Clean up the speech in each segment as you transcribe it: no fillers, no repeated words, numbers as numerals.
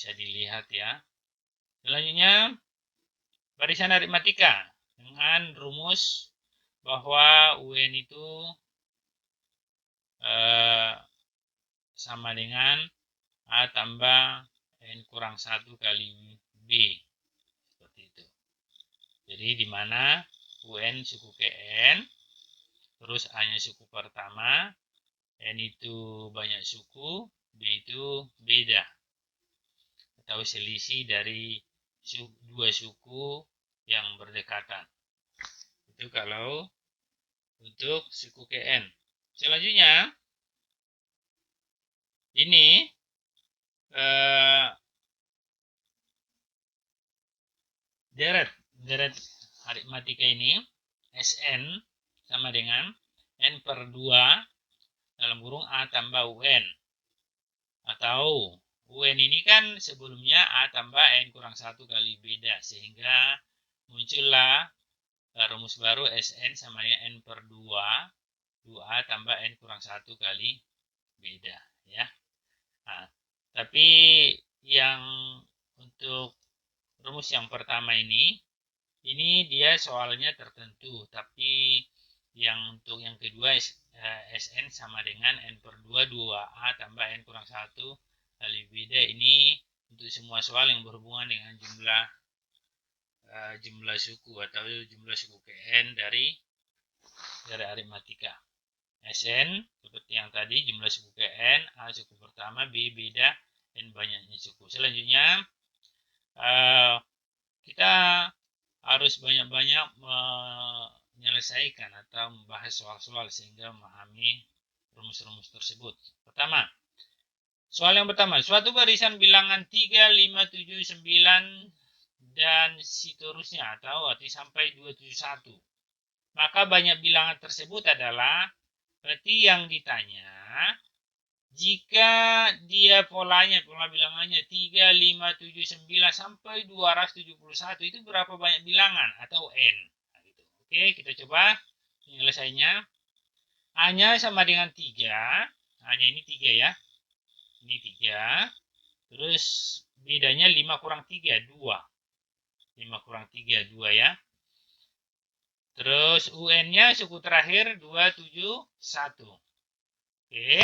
Bisa dilihat ya. Selanjutnya, barisan aritmatika dengan rumus bahwa UN itu sama dengan A tambah N kurang 1 kali B. Seperti itu. Jadi di mana UN suku KN, terus A-nya suku pertama, N itu banyak suku, B itu beda. Atau selisih dari dua suku yang berdekatan. Itu kalau untuk suku KN. Selanjutnya, ini deret aritmatika ini Sn sama dengan N per 2 dalam kurung A tambah UN. Atau UN ini kan sebelumnya A tambah N kurang 1 kali beda. Sehingga muncullah rumus baru Sn sama dengan N per 2A tambah N kurang 1 kali beda. Ya. Nah, tapi yang untuk rumus yang pertama ini dia soalnya tertentu, tapi yang untuk yang kedua Sn sama dengan N per 2A tambah N kurang 1 kali beda, ini untuk semua soal yang berhubungan dengan jumlah suku atau jumlah suku KN dari aritmatika. Sn seperti yang tadi, jumlah suku KN, A suku pertama, B beda, N banyaknya suku. Selanjutnya kita harus banyak-banyak menyelesaikan atau membahas soal-soal sehingga memahami rumus-rumus tersebut. Pertama, soal yang pertama, suatu barisan bilangan 3, 5, 7, 9 dan seterusnya atau sampai 271. Maka banyak bilangan tersebut adalah, berarti yang ditanya, jika dia pola bilangannya 3, 5, 7, 9 sampai 271, itu berapa banyak bilangan atau N. Nah, gitu. Oke, kita coba penyelesaiannya. A-nya sama dengan 3. A-nya ini 3 ya. Ini 3. Terus bedanya 5 kurang 3, 2. 5 kurang 3, 2 ya. Terus UN-nya suku terakhir 271. Oke.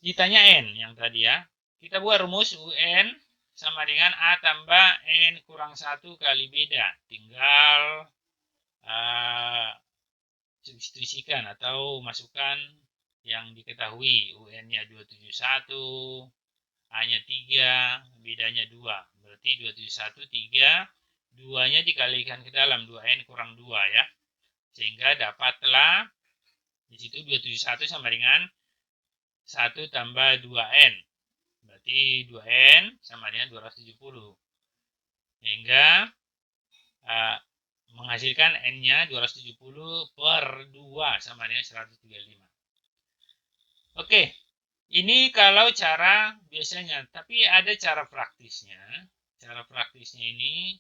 Ditanya N yang tadi ya. Kita buat rumus UN sama dengan A tambah N kurang 1 kali beda. Tinggal substitusikan atau masukkan yang diketahui. UN-nya 271, A-nya 3, bedanya 2. Berarti 271, 3, 2-nya dikalikan ke dalam, 2N kurang 2 ya. Sehingga dapatlah di situ 271 sama dengan 1 tambah 2N. Berarti 2N sama dengan 270. Sehingga menghasilkan N-nya 270 per 2 sama dengan 135. Oke, ini kalau cara biasanya. Tapi ada cara praktisnya. Cara praktisnya ini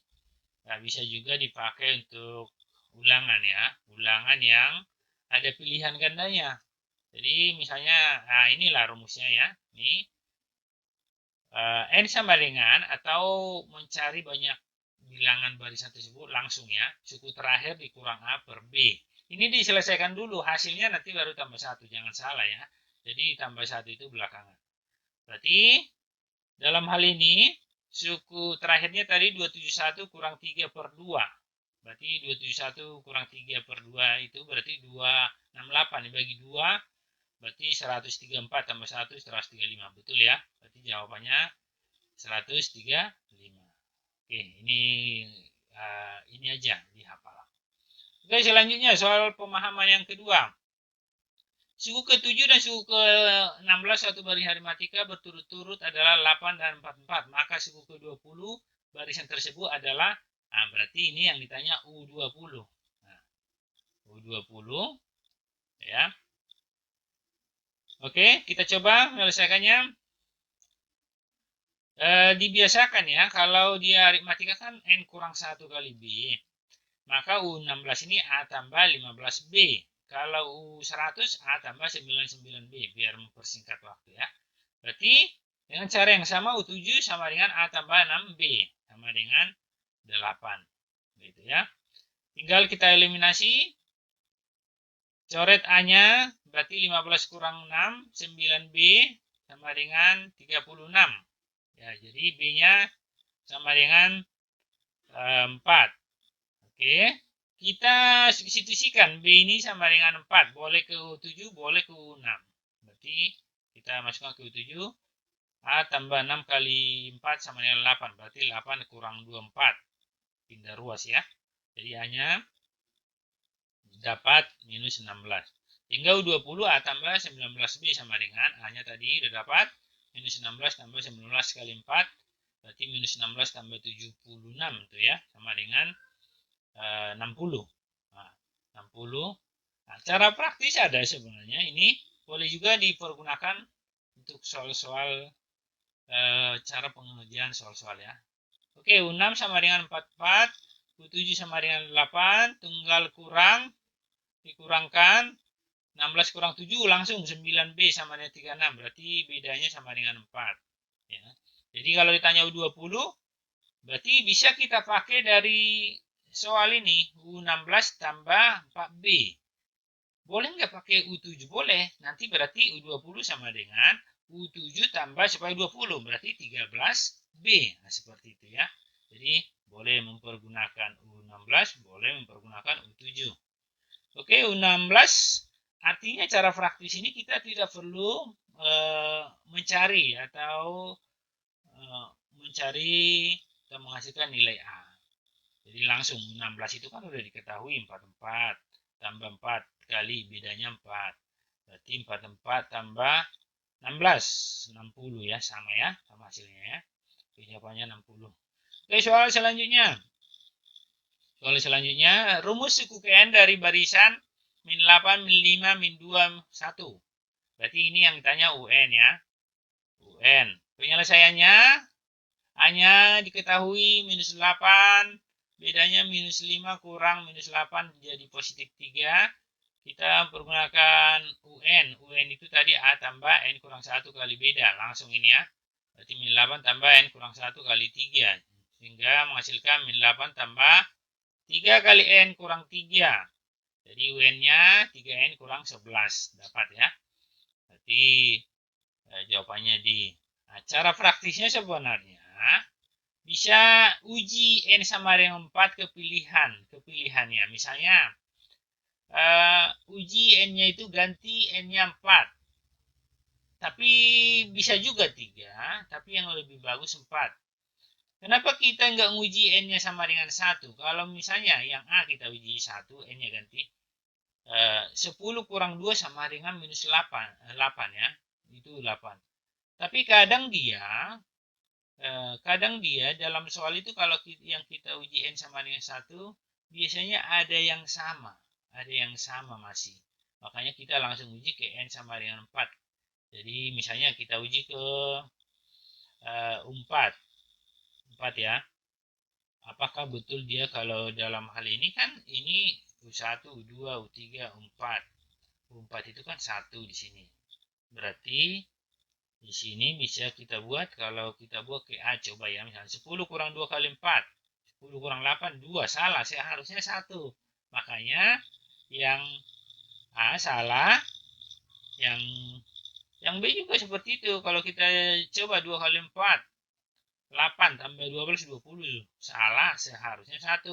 bisa juga dipakai untuk ulangan ya. Ulangan yang ada pilihan gandanya. Jadi misalnya, nah inilah rumusnya ya. Ini N sama dengan atau mencari banyak bilangan barisan tersebut langsung ya. Suku terakhir dikurang A per B. Ini diselesaikan dulu. Hasilnya nanti baru tambah 1. Jangan salah ya. Jadi tambah 1 itu belakangan. Berarti dalam hal ini suku terakhirnya tadi 271 kurang 3 per 2. Berarti 271 kurang 3 per 2 itu berarti 268 dibagi 2. Berarti 134 tambah 1, 135. Betul ya? Berarti jawabannya 135. Oke, ini aja dihafal. Oke, selanjutnya soal pemahaman yang kedua. Suku ke-7 dan suku ke-16 satu barisan aritmatika berturut-turut adalah 8 dan 44. Maka suku ke-20 barisan tersebut adalah, berarti ini yang ditanya U20. Nah, U20 ya. Oke, kita coba menyelesaikannya. Dibiasakan ya, kalau dia aritmatika kan N kurang 1 kali B. Maka U16 ini A tambah 15B. Kalau U100 A tambah 99B, biar mempersingkat waktu ya. Berarti Dengan cara yang sama, U7 sama dengan A tambah 6B. Sama dengan 8. Gitu ya. Tinggal kita eliminasi. Coret A-nya, berarti 15 kurang 6, 9B sama dengan 36. Ya, jadi B-nya sama dengan 4. Oke. Kita substitusikan B ini sama dengan 4. Boleh ke U7, boleh ke U6. Berarti kita masukkan ke U7. A tambah 6 kali 4 sama dengan 8. Berarti 8 kurang 24. Pindah ruas ya. Jadi hanya dapat minus 16. Hingga U20 A tambah 19B sama dengan A-nya tadi udah dapat minus 16 tambah 19 kali 4. Berarti minus 16 tambah 76 itu ya. Sama dengan 60. Nah, 60. Nah, cara praktis ada sebenarnya. Ini boleh juga dipergunakan untuk soal-soal cara pengerjaan soal-soal ya. Oke, U6 sama dengan 44, U7 sama dengan 8, tunggal kurang, dikurangkan, 16 kurang 7 langsung 9B sama dengan 36, berarti bedanya sama dengan 4. Ya. Jadi kalau ditanya U20, berarti bisa kita pakai dari soal ini, U16 tambah 4B. Boleh nggak pakai U7? Boleh, nanti berarti U20 sama dengan U7 tambah supaya 20, berarti 13B. Nah, seperti itu ya. Jadi, boleh mempergunakan U16, boleh mempergunakan U7. Oke, U16 artinya cara praktis ini kita tidak perlu mencari atau mencari atau menghasilkan nilai A. Jadi langsung 16 itu kan udah diketahui 44 tambah 4 kali bedanya 4. Berarti 44 tambah 16, 60 ya, sama hasilnya ya. Jawabannya 60. Oke, soal selanjutnya. Soal selanjutnya, rumus suku KN dari barisan min 8, min 5, min 2, 1. Berarti ini yang ditanya UN ya. UN. Penyelesaiannya, A-nya diketahui minus 8, bedanya minus 5 kurang minus 8 jadi positif 3. Kita menggunakan UN. UN itu tadi A tambah N kurang 1 kali beda. Langsung ini ya. Berarti min 8 tambah N kurang 1 kali 3. Sehingga menghasilkan min 8 tambah 3 kali N kurang 3. Jadi UN-nya 3N kurang 11. Dapat ya. Berarti jawabannya di. Nah, cara praktisnya sebenarnya bisa uji N sama dengan 4 kepilihannya. Misalnya uji N-nya itu ganti N-nya 4. Tapi bisa juga 3, tapi yang lebih bagus 4. Kenapa kita nggak nguji N-nya sama dengan 1? Kalau misalnya yang A kita uji 1, N-nya ganti 10 kurang 2 sama dengan minus 8 ya. Itu 8. Tapi kadang dia dalam soal itu kalau yang kita uji N sama dengan 1, biasanya ada yang sama. Ada yang sama masih. Makanya kita langsung uji ke N sama dengan 4. Jadi misalnya kita uji ke 4. 4 ya. Apakah betul dia kalau dalam hal ini kan ini U1, U2, U3, U4. U4 itu kan 1 di sini. Berarti di sini bisa kita buat, kalau kita buat ke A, coba ya, misalnya 10 kurang 2 kali 4. 10 kurang 8, 2. Salah, seharusnya 1. Makanya yang A salah, yang B juga seperti itu. Kalau kita coba 2 kali 4, 8 tambah 12, 20. Salah, seharusnya 1.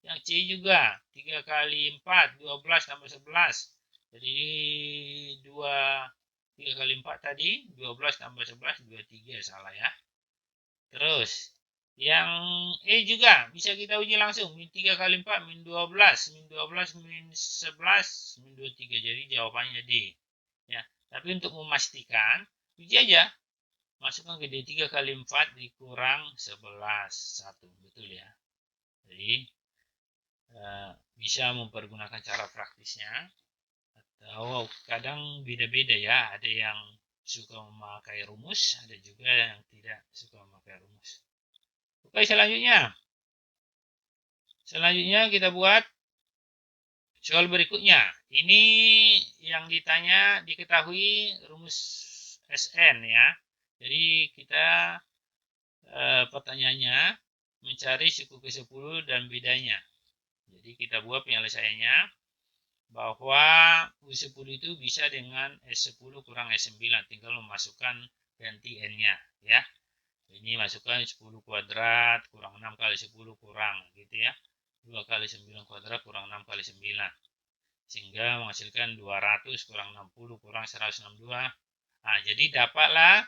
Yang C juga, 3 kali 4, 12 tambah 11. Jadi 3 kali 4 tadi, 12 tambah 11, 23. Salah ya. Terus, yang E juga bisa kita uji langsung. Min 3 kali 4, min 12. Min 12, min 11, min 23. Jadi jawabannya D. Ya. Tapi untuk memastikan, uji aja. Masukkan ke D, 3 kali 4 dikurang 11. 1. Betul ya. Jadi, bisa mempergunakan cara praktisnya. Atau kadang beda-beda ya. Ada yang suka memakai rumus, ada juga yang tidak suka memakai rumus. Oke, selanjutnya. Selanjutnya kita buat soal berikutnya. Ini yang ditanya diketahui rumus SN ya. Jadi kita pertanyaannya mencari suku ke-10 dan bedanya. Jadi kita buat penyelesaiannya bahwa U10 itu bisa dengan S10 kurang S9, tinggal memasukkan ganti N-nya ya. Ini masukkan 10 kuadrat kurang 6 kali 10 kurang gitu ya. 2 kali 9 kuadrat kurang 6 kali 9. Sehingga menghasilkan 200 kurang 60 kurang 162. Nah, jadi dapatlah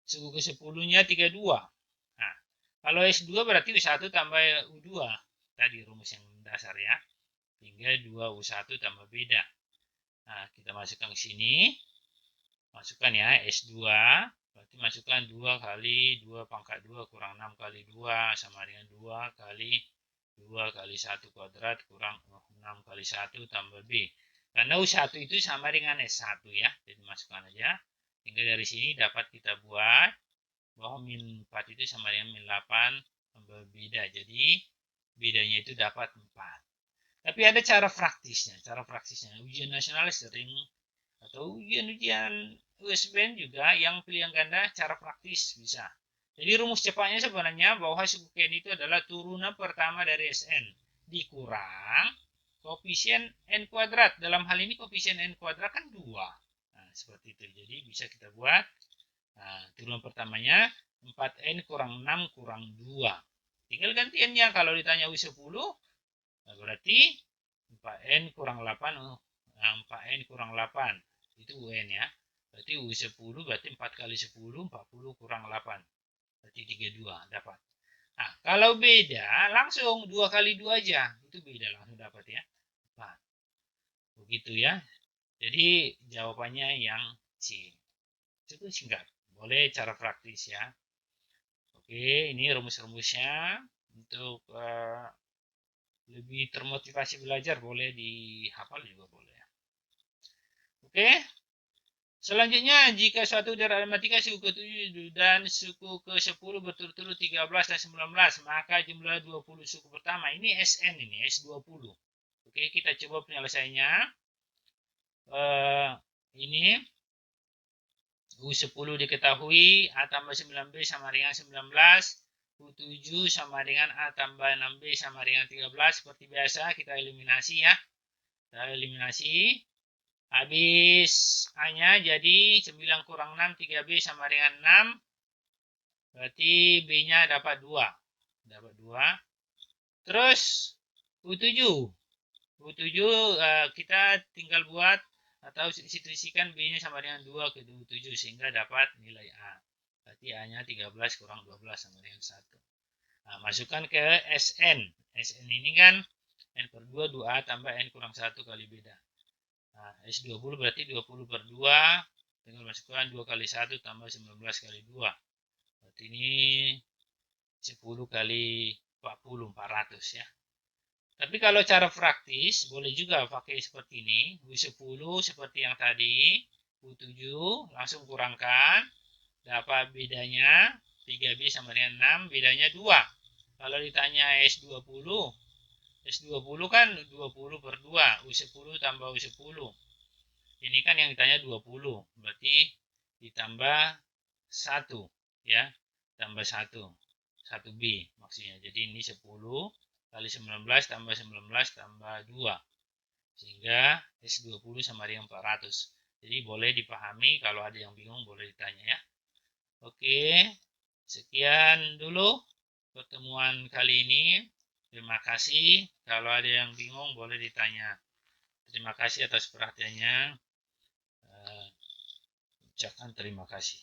suku ke-10-nya 32. Nah, kalau S2 berarti U1 tambah U2. Tadi rumus yang dasar ya. Hingga 2U1 tambah beda. Nah, kita masukkan ke sini. Masukkan ya, S2. Berarti masukkan 2 kali 2 pangkat 2 kurang 6 kali 2 sama dengan 2 kali 2 kali 1 kuadrat kurang 6 kali 1 tambah B. Karena U1 itu sama dengan S1 ya. Jadi masukkan aja. Hingga dari sini dapat kita buat bahwa min 4 itu sama dengan min 8 tambah beda. Jadi bedanya itu dapat 4. Tapi ada cara praktisnya. Ujian nasional sering atau ujian-ujian USBN juga yang pilihan ganda cara praktis bisa. Jadi rumus cepatnya sebenarnya bahwa suku N itu adalah turunan pertama dari Sn dikurang koefisien N kuadrat. Dalam hal ini koefisien N kuadrat kan 2. Nah, seperti itu. Jadi bisa kita buat turunan pertamanya 4N kurang 6 kurang 2. Tinggal ganti N-nya. Kalau ditanya U10 nah berarti 4N kurang 8, 4N kurang 8. Itu UN ya. Berarti U10 berarti 4 kali 10, 40 kurang 8. Berarti 32 dapat. Nah, kalau beda langsung 2 kali 2 aja. Itu beda langsung dapat ya. 4. Begitu ya. Jadi jawabannya yang C. Itu singkat. Boleh cara praktis ya. Oke, ini rumus-rumusnya. Untuk lebih termotivasi belajar boleh dihafal juga boleh. Oke. Selanjutnya, jika suatu dari matematika suku ke-7 dan suku ke-10 berturut-turut 13 dan 19, maka jumlah 20 suku pertama. Ini SN ini, S20. Oke, kita coba penyelesaiannya. Ini U10 diketahui, A tambah 9B sama dengan 19. U7 sama dengan A tambah 6B sama dengan 13. Seperti biasa, kita eliminasi ya. Kita eliminasi. Habis A-nya jadi 9 kurang 6, 3B sama dengan 6. Berarti B-nya dapat 2. Dapat 2. Terus U7. U7 kita tinggal buat atau substitusikan B-nya sama dengan 2 ke U7 sehingga dapat nilai A. Berarti A-nya 13 kurang 12 sama dengan 1. Nah, masukkan ke SN. SN ini kan N per 2, 2A tambah N kurang 1 kali beda. Nah, S20 berarti 20 per 2. Tinggal masukkan 2 kali 1 tambah 19 kali 2. Berarti ini 10 kali 40, 400 ya. Tapi kalau cara praktis, boleh juga pakai seperti ini. U10 seperti yang tadi. U7 langsung kurangkan. Dapat bedanya 3B sama dengan 6. Bedanya 2. Kalau ditanya S20, S20 kan 20 per 2. U10 tambah U10. Ini kan yang ditanya 20. Berarti ditambah 1. Ya. Tambah 1. 1B maksudnya. Jadi ini 10 kali 19 tambah 19 tambah 2. Sehingga S20 sama dengan 400. Jadi boleh dipahami, kalau ada yang bingung boleh ditanya ya. Oke, sekian dulu pertemuan kali ini. Terima kasih. Kalau ada yang bingung boleh ditanya. Terima kasih atas perhatiannya. Ucapkan terima kasih.